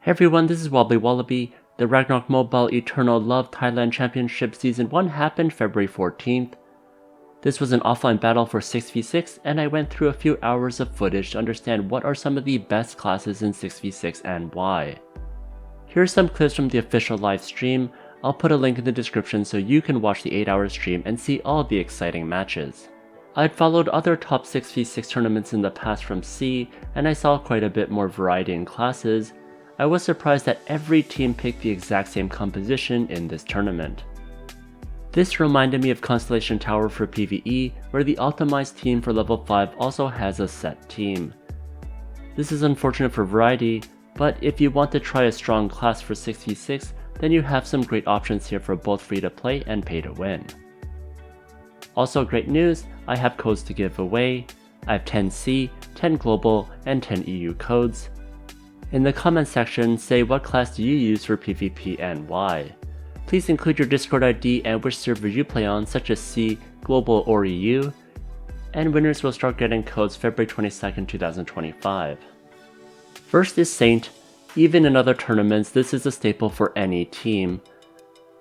Hey everyone, this is WobblyWallaby. The Ragnarok Mobile Eternal Love Thailand Championship Season 1 happened February 14th. This was an offline battle for 6v6, and I went through a few hours of footage to understand what are some of the best classes in 6v6 and why. Here are some clips from the official live stream. I'll put a link in the description so you can watch the 8-hour stream and see all the exciting matches. I'd followed other top 6v6 tournaments in the past from C, and I saw quite a bit more variety in classes. I was surprised that every team picked the exact same composition in this tournament. This reminded me of Constellation Tower for PvE, where the optimized team for level 5 also has a set team. This is unfortunate for variety, but if you want to try a strong class for 6v6, then you have some great options here for both free to play and pay to win. Also great news, I have codes to give away. I have 10 C, 10 global, and 10 EU codes. In the comment section, say what class do you use for PvP and why. Please include your Discord ID and which server you play on, such as C, Global, or EU, and winners will start getting codes February 22nd, 2025. First is Saint. Even in other tournaments, this is a staple for any team.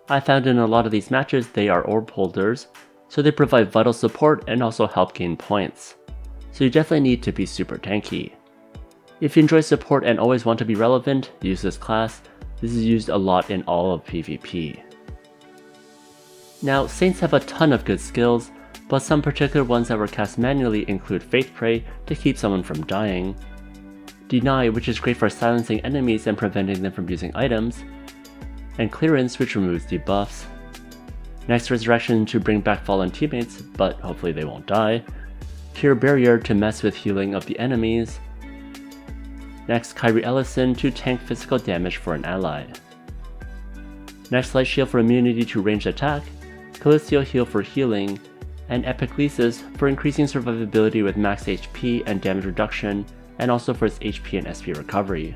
I found in a lot of these matches they are orb holders, so they provide vital support and also help gain points. So you definitely need to be super tanky. If you enjoy support and always want to be relevant, use this class. This is used a lot in all of PvP. Now, Saints have a ton of good skills, but some particular ones that were cast manually include Faith Pray to keep someone from dying, Deny, which is great for silencing enemies and preventing them from using items, and Clearance, which removes debuffs. Next, Resurrection to bring back fallen teammates, but hopefully they won't die. Cure Barrier to mess with healing of the enemies. Next, Kyrie Ellison to tank physical damage for an ally. Next, Light Shield for immunity to ranged attack, Celestial Heal for healing, and Epiclesis for increasing survivability with max HP and damage reduction, and also for its HP and SP recovery.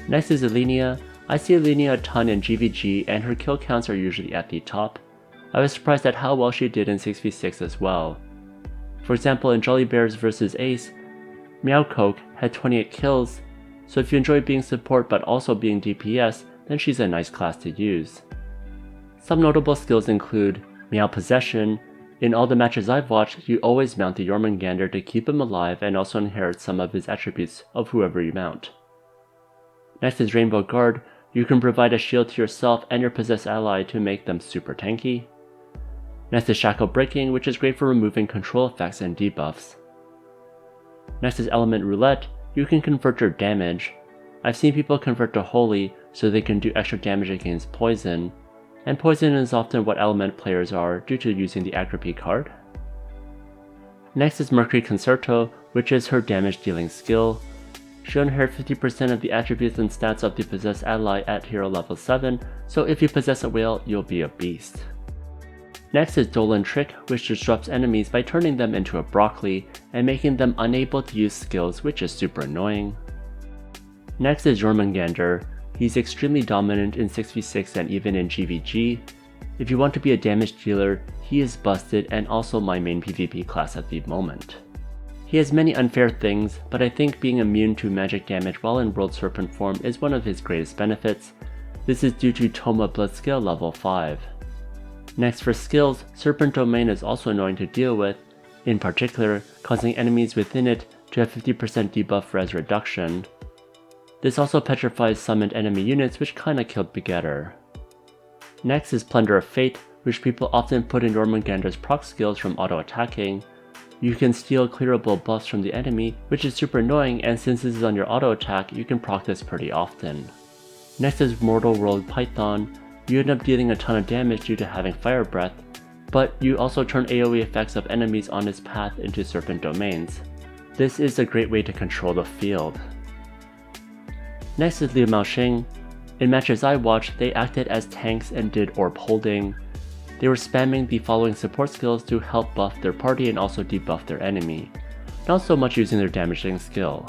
Next is Ellinia. I see Ellinia a ton in GVG and her kill counts are usually at the top. I was surprised at how well she did in 6v6 as well. For example, in Jolly Bears vs Ace, Meowcoke had 28 kills, so if you enjoy being support but also being DPS, then she's a nice class to use. Some notable skills include Meow Possession. In all the matches I've watched, you always mount the Jormungandr to keep him alive and also inherit some of his attributes of whoever you mount. Next is Rainbow Guard. You can provide a shield to yourself and your possessed ally to make them super tanky. Next is Shackle Breaking, which is great for removing control effects and debuffs. Next is Element Roulette. You can convert your damage. I've seen people convert to Holy so they can do extra damage against poison, and poison is often what element players are due to using the Agrippy card. Next is Mercury Concerto, which is her damage dealing skill. She'll inherit 50% of the attributes and stats of the possessed ally at hero level 7, so if you possess a whale, you'll be a beast. Next is Dolan Trick, which disrupts enemies by turning them into a broccoli and making them unable to use skills, which is super annoying. Next is Jormungandr. He's extremely dominant in 6v6 and even in GVG. If you want to be a damage dealer, he is busted and also my main PvP class at the moment. He has many unfair things, but I think being immune to magic damage while in World Serpent form is one of his greatest benefits. This is due to Toma Blood Skill level 5. Next for skills, Serpent Domain is also annoying to deal with, in particular causing enemies within it to have 50% debuff res reduction. This also petrifies summoned enemy units, which kinda killed Begetter. Next is Plunder of Fate, which people often put in Jormungandr's proc skills from auto-attacking. You can steal clearable buffs from the enemy, which is super annoying, and since this is on your auto-attack, you can proc this pretty often. Next is Mortal World Python. You end up dealing a ton of damage due to having Fire Breath, but you also turn AoE effects of enemies on its path into Serpent Domains. This is a great way to control the field. Next is Liu Mao Xing. In matches I watched, they acted as tanks and did orb holding. They were spamming the following support skills to help buff their party and also debuff their enemy, not so much using their damaging skill.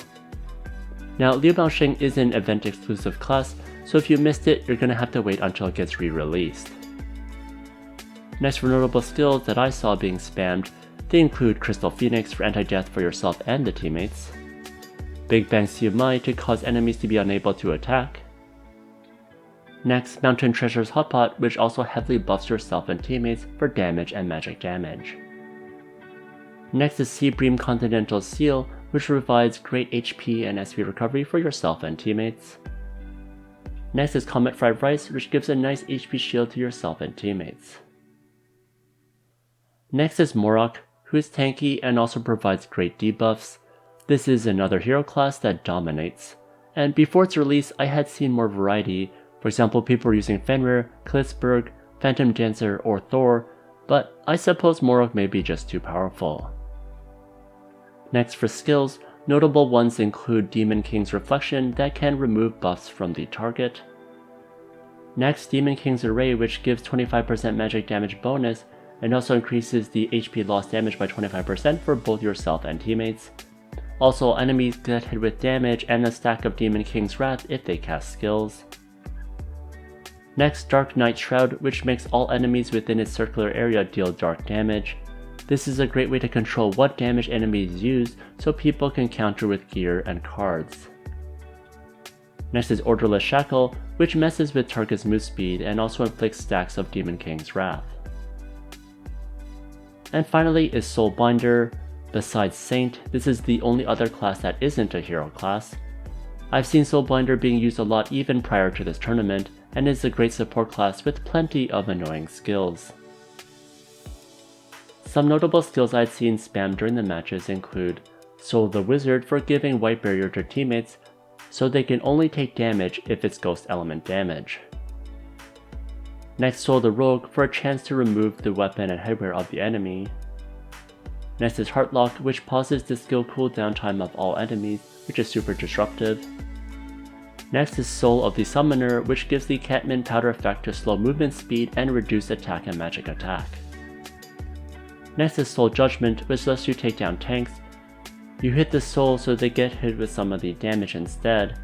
Now, Liu Mao Xing is an event exclusive class, so if you missed it, you're gonna have to wait until it gets re-released. Next for notable skills that I saw being spammed, they include Crystal Phoenix for anti-death for yourself and the teammates, Big Bang Liu Mao to cause enemies to be unable to attack. Next, Mountain Treasure's Hotpot, which also heavily buffs yourself and teammates for damage and magic damage. Next is Sea Bream Continental Seal, which provides great HP and SP recovery for yourself and teammates. Next is Comet Fried Rice, which gives a nice HP shield to yourself and teammates. Next is Morroc, who is tanky and also provides great debuffs. This is another hero class that dominates, and before its release I had seen more variety. For example, people were using Fenrir, Klitzberg, Phantom Dancer, or Thor, but I suppose Morroc may be just too powerful. Next for skills, notable ones include Demon King's Reflection that can remove buffs from the target. Next, Demon King's Array, which gives 25% magic damage bonus and also increases the HP loss damage by 25% for both yourself and teammates. Also, enemies get hit with damage and a stack of Demon King's Wrath if they cast skills. Next, Dark Knight Shroud, which makes all enemies within its circular area deal dark damage. This is a great way to control what damage enemies use so people can counter with gear and cards. Next is Orderless Shackle, which messes with target's move speed and also inflicts stacks of Demon King's Wrath. And finally is Soulbinder. Besides Saint, this is the only other class that isn't a hero class. I've seen Soulbinder being used a lot even prior to this tournament, and is a great support class with plenty of annoying skills. Some notable skills I'd seen spammed during the matches include Soul the Wizard for giving White Barrier to teammates so they can only take damage if it's Ghost Element damage. Next, Soul the Rogue for a chance to remove the weapon and headwear of the enemy. Next is Heartlock, which pauses the skill cooldown time of all enemies, which is super disruptive. Next is Soul of the Summoner, which gives the Catman Powder effect to slow movement speed and reduce attack and magic attack. Next is Soul Judgment, which lets you take down tanks. You hit the soul so they get hit with some of the damage instead,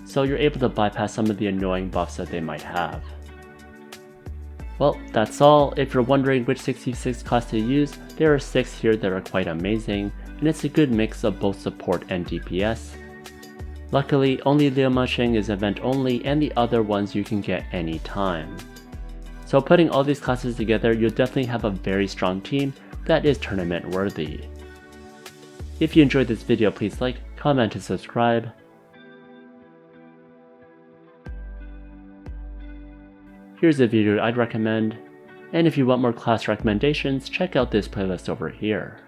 so you're able to bypass some of the annoying buffs that they might have. Well, that's all. If you're wondering which 66 class to use, there are 6 here that are quite amazing, and it's a good mix of both support and DPS. Luckily, only Liu Mao Xing is event only, and the other ones you can get anytime. So putting all these classes together, you'll definitely have a very strong team that is tournament worthy. If you enjoyed this video, please like, comment, and subscribe. Here's a video I'd recommend, and if you want more class recommendations, check out this playlist over here.